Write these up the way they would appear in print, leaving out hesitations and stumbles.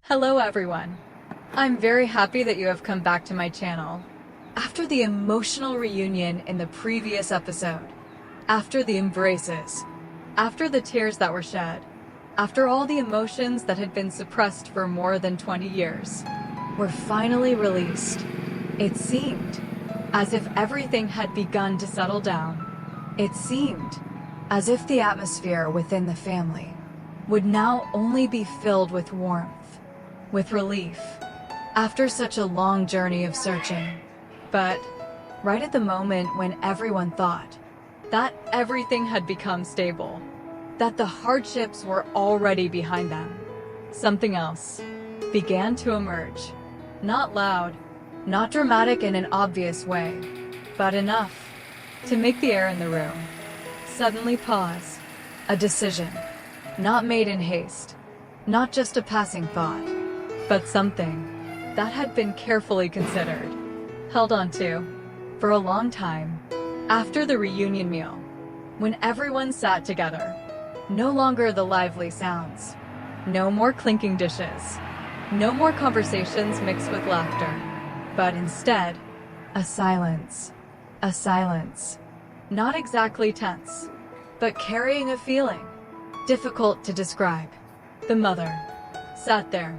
Hello everyone. I'm very happy that you have come back to my channel. After the emotional reunion in the previous episode, after the embraces, after the tears that were shed, after all the emotions that had been suppressed for more than 20 years, were finally released. It seemed as if everything had begun to settle down. It seemed as if the atmosphere within the family would now only be filled with warmth, with relief, after such a long journey of searching. But right at the moment when everyone thought that everything had become stable, that the hardships were already behind them, something else began to emerge. Not loud, not dramatic in an obvious way, but enough to make the air in the room suddenly pause. A decision, not made in haste, not just a passing thought, but something that had been carefully considered, held on to, for a long time. After the reunion meal, when everyone sat together, no longer the lively sounds, no more clinking dishes, no more conversations mixed with laughter, but instead, a silence. A silence. Not exactly tense, but carrying a feeling difficult to describe. The mother sat there,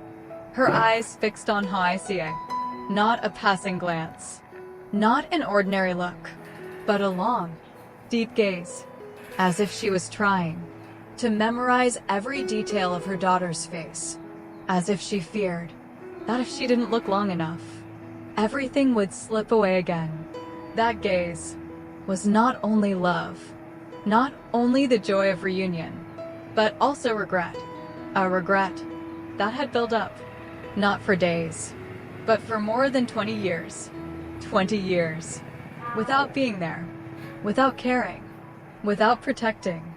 her eyes fixed on Hoai Ca, not a passing glance, not an ordinary look, but a long, deep gaze, as if she was trying to memorize every detail of her daughter's face, as if she feared that if she didn't look long enough, everything would slip away again. That gaze was not only love, not only the joy of reunion, but also regret. A regret that had built up, not for days, but for more than 20 years. 20 years. Without being there, without caring, without protecting.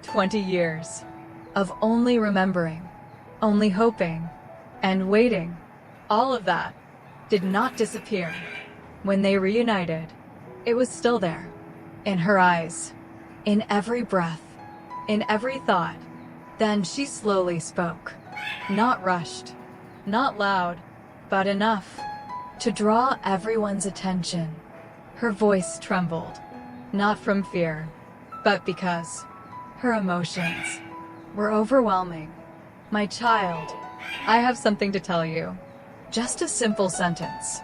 20 years of only remembering, only hoping, and waiting. All of that did not disappear. When they reunited, it was still there, in her eyes, in every breath, in every thought. Then she slowly spoke, not rushed, not loud, but enough to draw everyone's attention. Her voice trembled, not from fear, but because her emotions were overwhelming. My child, I have something to tell you. Just a simple sentence,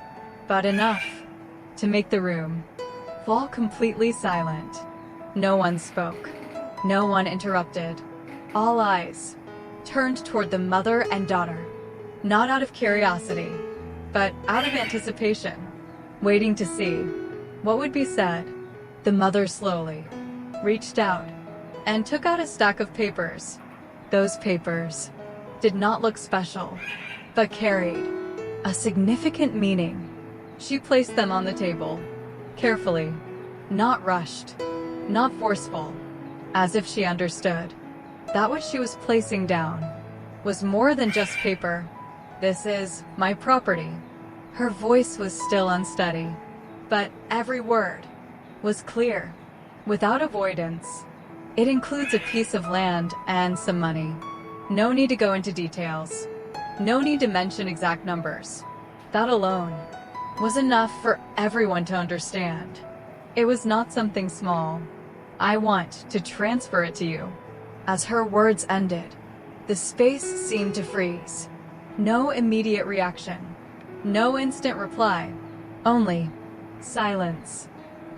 but enough to make the room fall completely silent. No one spoke. No one interrupted. All eyes turned toward the mother and daughter, not out of curiosity, but out of anticipation, waiting to see what would be said. The mother slowly reached out and took out a stack of papers. Those papers did not look special, but carried a significant meaning. She placed them on the table, carefully, not rushed, not forceful, as if she understood that what she was placing down was more than just paper. This is my property. Her voice was still unsteady, but every word was clear, without avoidance. It includes a piece of land and some money. No need to go into details. No need to mention exact numbers. That alone was enough for everyone to understand. It was not something small. I want to transfer it to you. As her words ended, the space seemed to freeze. No immediate reaction. No instant reply. Only silence.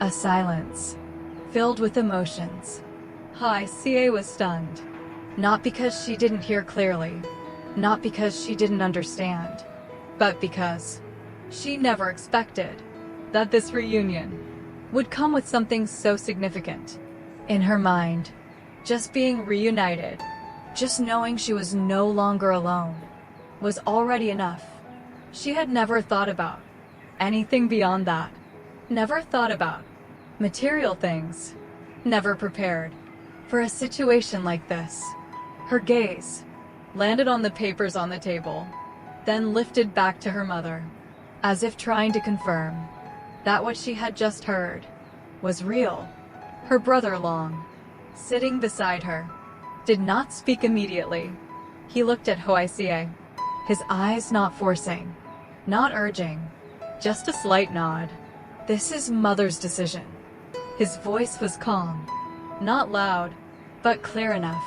A silence filled with emotions. Hoai Ca was stunned. Not because she didn't hear clearly, not because she didn't understand, but because she never expected that this reunion would come with something so significant. In her mind, just being reunited, just knowing she was no longer alone, was already enough. She had never thought about anything beyond that. Never thought about material things. Never prepared for a situation like this. Her gaze landed on the papers on the table, then lifted back to her mother, as if trying to confirm that what she had just heard was real. Her brother Long, sitting beside her, did not speak immediately. He looked at Hoai Ca, his eyes not forcing, not urging, just a slight nod. This is Mother's decision. His voice was calm, not loud, but clear enough.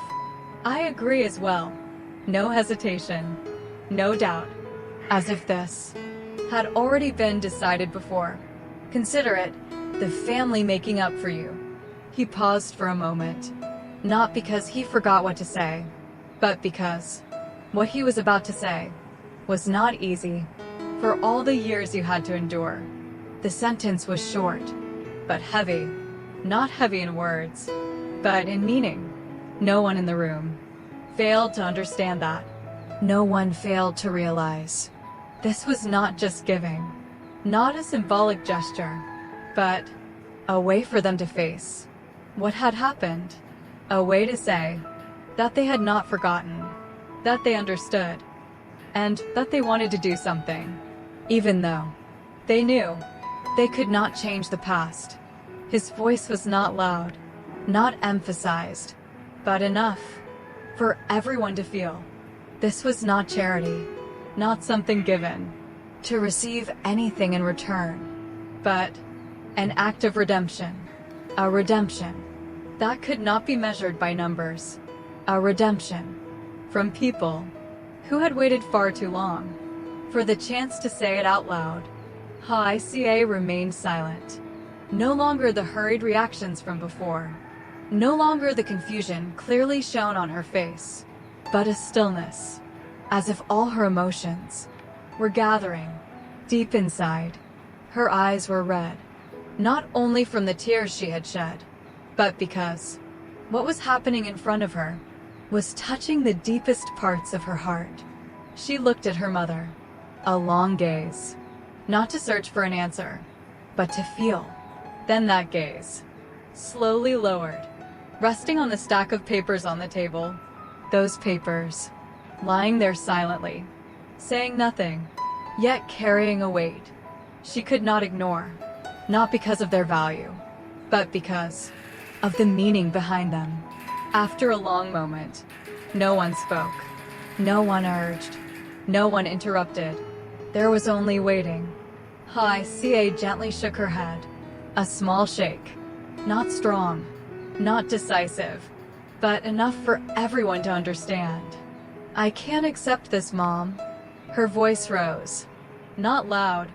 I agree as well. No hesitation, no doubt, as if this had already been decided before. Consider it the family making up for you. He paused for a moment, not because he forgot what to say, but because what he was about to say was not easy. For all the years you had to endure. The sentence was short, but heavy. Not heavy in words, but in meaning. No one in the room failed to understand that. No one failed to realize this was not just giving, not a symbolic gesture, but a way for them to face what had happened. A way to say that they had not forgotten, that they understood, and that they wanted to do something, even though they knew they could not change the past. His voice was not loud, not emphasized, but enough for everyone to feel. This was not charity, not something given to receive anything in return, but an act of redemption. A redemption that could not be measured by numbers. A redemption from people who had waited far too long for the chance to say it out loud. Hoai Ca remained silent. No longer the hurried reactions from before. No longer the confusion clearly shown on her face, but a stillness, as if all her emotions were gathering deep inside. Her eyes were red, not only from the tears she had shed, but because what was happening in front of her was touching the deepest parts of her heart. She looked at her mother, a long gaze, not to search for an answer, but to feel. Then that gaze slowly lowered, resting on the stack of papers on the table. Those papers, lying there silently, saying nothing, yet carrying a weight she could not ignore, not because of their value, but because of the meaning behind them. After a long moment, no one spoke, no one urged, no one interrupted. There was only waiting. Hoai Ca gently shook her head, a small shake, not strong, not decisive, but enough for everyone to understand. I can't accept this, Mom. Her voice rose, not loud,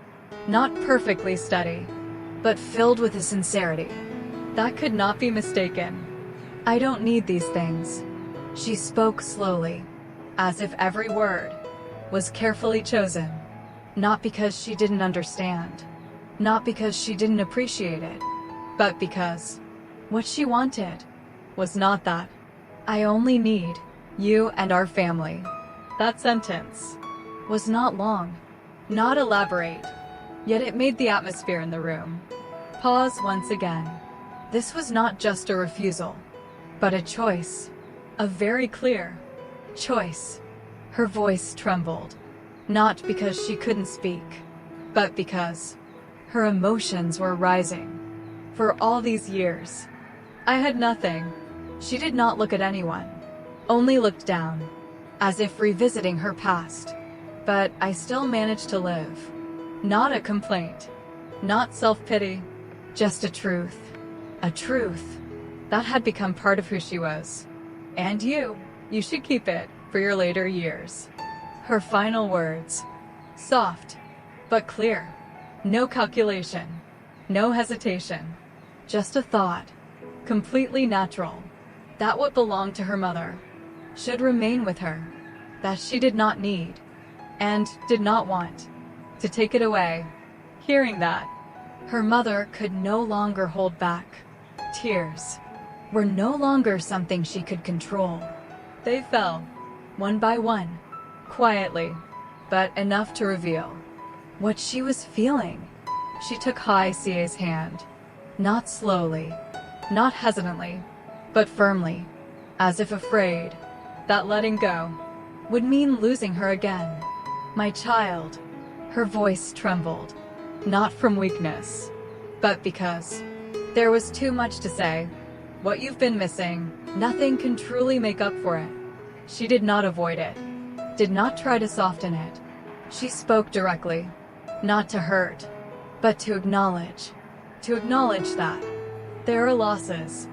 not perfectly steady, but filled with a sincerity that could not be mistaken. I don't need these things. She spoke slowly, as if every word was carefully chosen, not because she didn't understand, not because she didn't appreciate it, but because what she wanted was not that. I only need you and our family. That sentence was not long, not elaborate, yet it made the atmosphere in the room pause once again. This was not just a refusal, but a choice, a very clear choice. Her voice trembled, not because she couldn't speak, but because her emotions were rising. For all these years, I had nothing. She did not look at anyone, only looked down, as if revisiting her past. But I still managed to live. Not a complaint, not self-pity, just a truth that had become part of who she was. And you should keep it for your later years. Her final words, soft, but clear. No calculation, no hesitation, just a thought, completely natural, that what belonged to her mother should remain with her, that she did not need, and did not want, to take it away. Hearing that, her mother could no longer hold back. Tears were no longer something she could control. They fell, one by one, quietly, but enough to reveal what she was feeling. She took Hoai Ca's hand, not slowly, not hesitantly, but firmly, as if afraid that letting go would mean losing her again. My child, her voice trembled, not from weakness, but because there was too much to say. What you've been missing, nothing can truly make up for it. She did not avoid it. did not try to soften it. She spoke directly, not to hurt, but to acknowledge that there are losses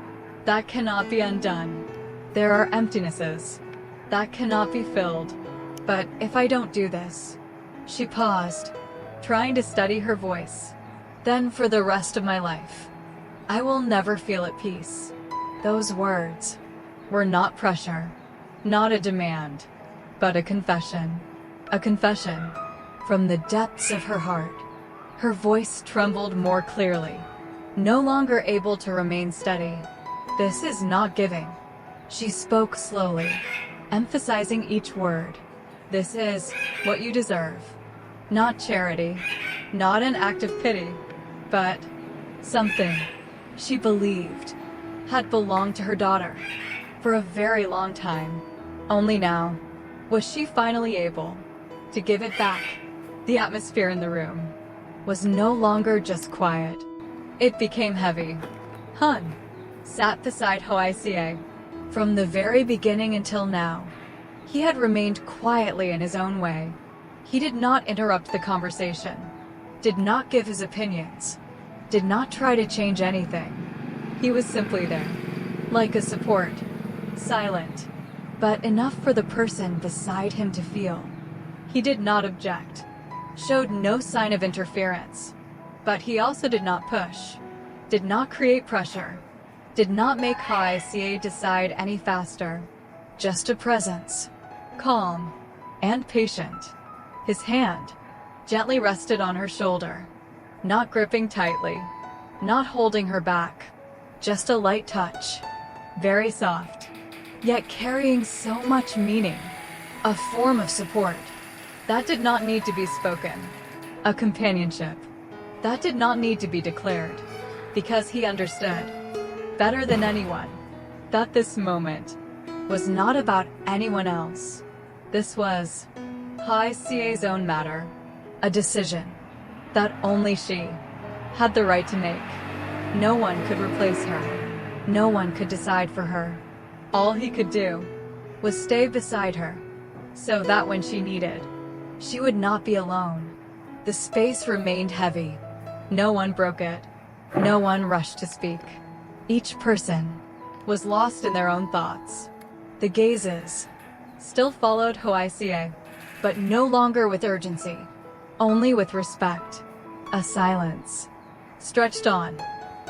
that cannot be undone. There are emptinesses that cannot be filled. But if I don't do this, she paused, trying to steady her voice, then for the rest of my life, I will never feel at peace. Those words were not pressure, not a demand, but a confession. A confession from the depths of her heart. Her voice trembled more clearly, no longer able to remain steady. This is not giving. She spoke slowly, emphasizing each word. This is what you deserve. Not charity, not an act of pity, but something she believed had belonged to her daughter for a very long time. Only now was she finally able to give it back. The atmosphere in the room was no longer just quiet. It became heavy. Hun sat beside Hoai Ca. From the very beginning until now, he had remained quietly in his own way. He did not interrupt the conversation, did not give his opinions, did not try to change anything. He was simply there, like a support, silent, but enough for the person beside him to feel. He did not object, showed no sign of interference, but he also did not push, did not create pressure, did not make Hoai Ca decide any faster. Just a presence, calm and patient. His hand gently rested on her shoulder, not gripping tightly, not holding her back, just a light touch, very soft, yet carrying so much meaning, a form of support that did not need to be spoken, a companionship that did not need to be declared, because he understood better than anyone that this moment was not about anyone else. This was Hoai Ca's own matter, a decision that only she had the right to make. No one could replace her. No one could decide for her. All he could do was stay beside her, so that when she needed, she would not be alone. The space remained heavy. No one broke it. No one rushed to speak. Each person was lost in their own thoughts. The gazes still followed Hoai Ca, but no longer with urgency, only with respect. A silence stretched on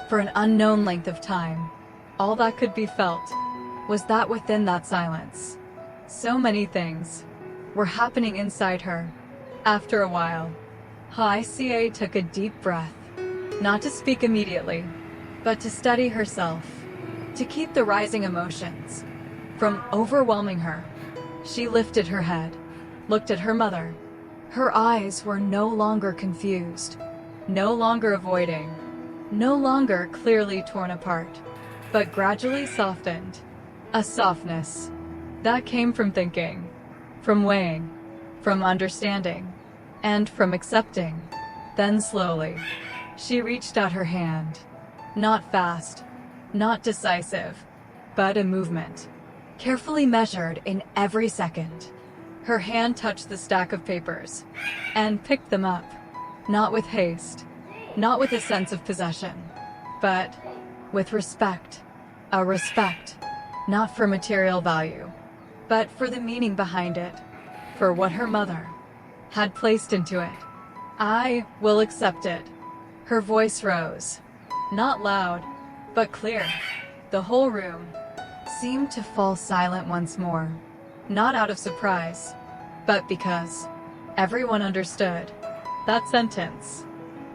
for an unknown length of time. All that could be felt was that within that silence, so many things were happening inside her. After a while, Hoai Ca took a deep breath, not to speak immediately, but to steady herself, to keep the rising emotions from overwhelming her. She lifted her head, looked at her mother. Her eyes were no longer confused, no longer avoiding, no longer clearly torn apart, but gradually softened. A softness that came from thinking, from weighing, from understanding, and from accepting. Then slowly, she reached out her hand. Not fast, not decisive, but a movement, carefully measured in every second. Her hand touched the stack of papers and picked them up, not with haste, not with a sense of possession, but with respect. A respect, not for material value, but for the meaning behind it, for what her mother had placed into it. I will accept it. Her voice rose, not loud, but clear. The whole room seemed to fall silent once more, not out of surprise, but because everyone understood that sentence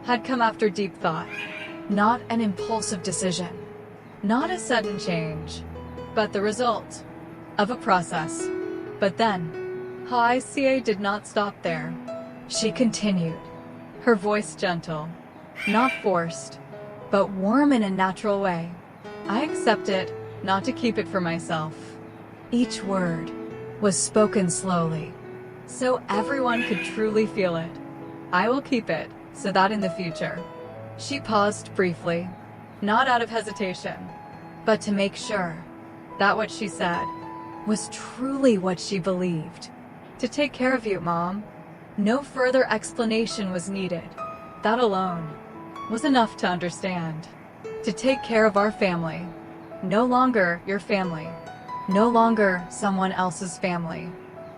had come after deep thought, not an impulsive decision, not a sudden change, but the result of a process. But then, Hoai Ca did not stop there. She continued, her voice gentle, not forced, but warm in a natural way. I accept it, not to keep it for myself. Each word was spoken slowly, so everyone could truly feel it. I will keep it, so that in the future. She paused briefly, not out of hesitation, but to make sure that what she said was truly what she believed. To take care of you, Mom. No further explanation was needed. That alone was enough to understand. To take care of our family. No longer your family. No longer someone else's family.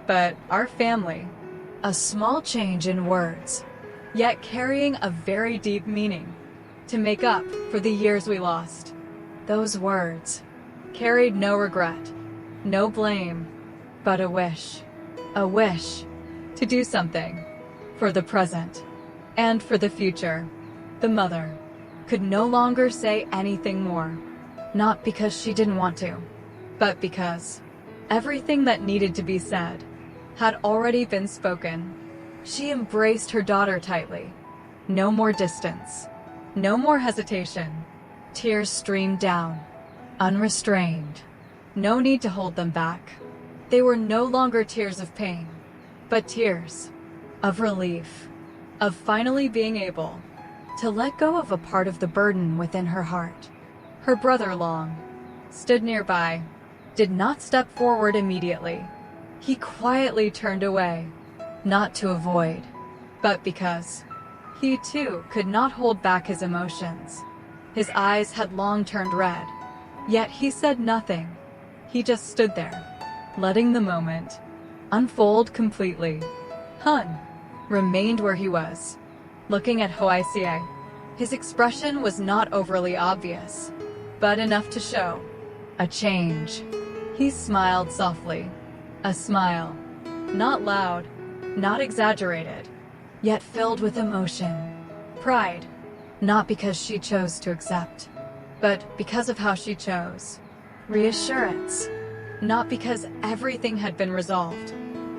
But our family. A small change in words, yet carrying a very deep meaning. To make up for the years we lost. Those words carried no regret, no blame, but a wish. A wish to do something for the present and for the future. The mother could no longer say anything more, not because she didn't want to, but because everything that needed to be said had already been spoken. She embraced her daughter tightly. No more distance, no more hesitation. Tears streamed down, unrestrained. No need to hold them back. They were no longer tears of pain, but tears of relief, of finally being able to let go of a part of the burden within her heart. Her brother Long stood nearby, did not step forward immediately. He quietly turned away, not to avoid, but because he too could not hold back his emotions. His eyes had long turned red, yet he said nothing. He just stood there, letting the moment unfold completely. Hun remained where he was, looking at Hoai Ca. His expression was not overly obvious, but enough to show a change. He smiled softly, a smile, not loud, not exaggerated, yet filled with emotion, pride, not because she chose to accept, but because of how she chose. Reassurance, not because everything had been resolved,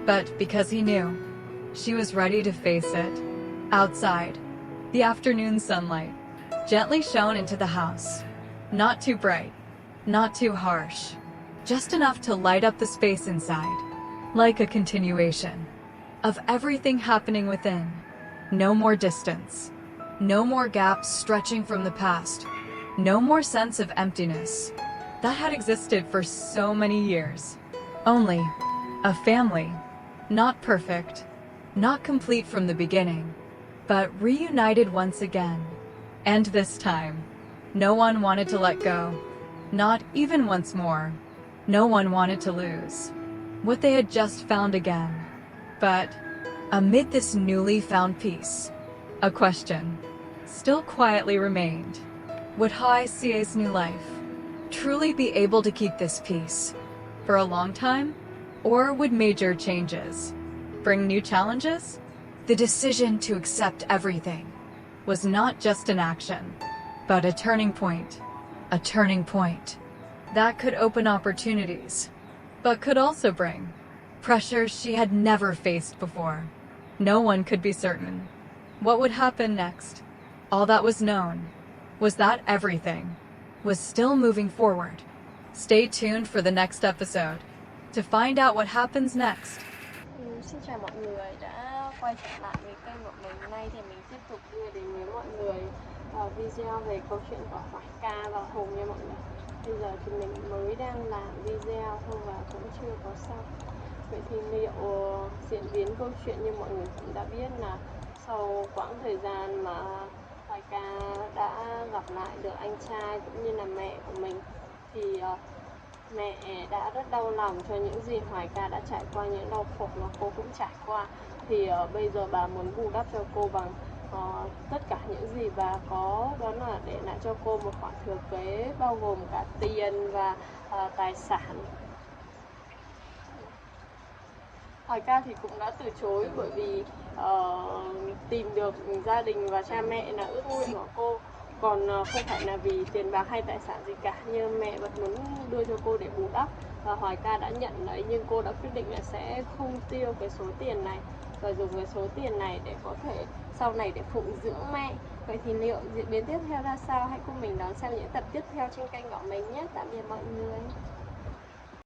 but because he knew she was ready to face it. Outside, the afternoon sunlight gently shone into the house. Not too bright, not too harsh, just enough to light up the space inside, like a continuation of everything happening within. No more distance, no more gaps stretching from the past, no more sense of emptiness that had existed for so many years. Only a family, not perfect, not complete from the beginning, but reunited once again. And this time, no one wanted to let go, not even once more. No one wanted to lose what they had just found again. But amid this newly found peace, a question still quietly remained. Would Hoai Ca's new life truly be able to keep this peace for a long time? Or would major changes bring new challenges? The decision to accept everything was not just an action, but a turning point. A turning point that could open opportunities, but could also bring pressures she had never faced before. No one could be certain what would happen next. All that was known was that everything was still moving forward. Stay tuned for the next episode to find out what happens next. Xin chào mọi người đã quay trở lại với kênh của mình. Hôm nay thì mình tiếp tục đưa đến với mọi người video về câu chuyện của Hoài Ca và Hùng nha mọi người. Bây giờ thì mình mới đang làm video thôi và cũng chưa có xong. Vậy thì liệu diễn biến câu chuyện như mọi người cũng đã biết là sau quãng thời gian mà Hoài Ca đã gặp lại được anh trai cũng như là mẹ của mình thì mẹ đã rất đau lòng cho những gì Hoài Ca đã trải qua, những đau khổ mà cô cũng trải qua. Thì bây giờ bà muốn bù đắp cho cô bằng tất cả những gì bà có, đó là để lại cho cô một khoản thừa kế bao gồm cả tiền và tài sản. Hoài Ca thì cũng đã từ chối bởi vì tìm được gia đình và cha mẹ là ước nguyện của cô, còn không phải là vì tiền bạc hay tài sản gì cả, nhưng mẹ vẫn muốn đưa cho cô để bù đắp. Và Hoài Ca đã nhận lấy, nhưng cô đã quyết định là sẽ không tiêu cái số tiền này và dùng cái số tiền này để có thể sau này để phụng dưỡng mẹ. Vậy thì liệu diễn biến tiếp theo ra sao? Hãy cùng mình đón xem những tập tiếp theo trên kênh của mình nhé. Tạm biệt mọi người.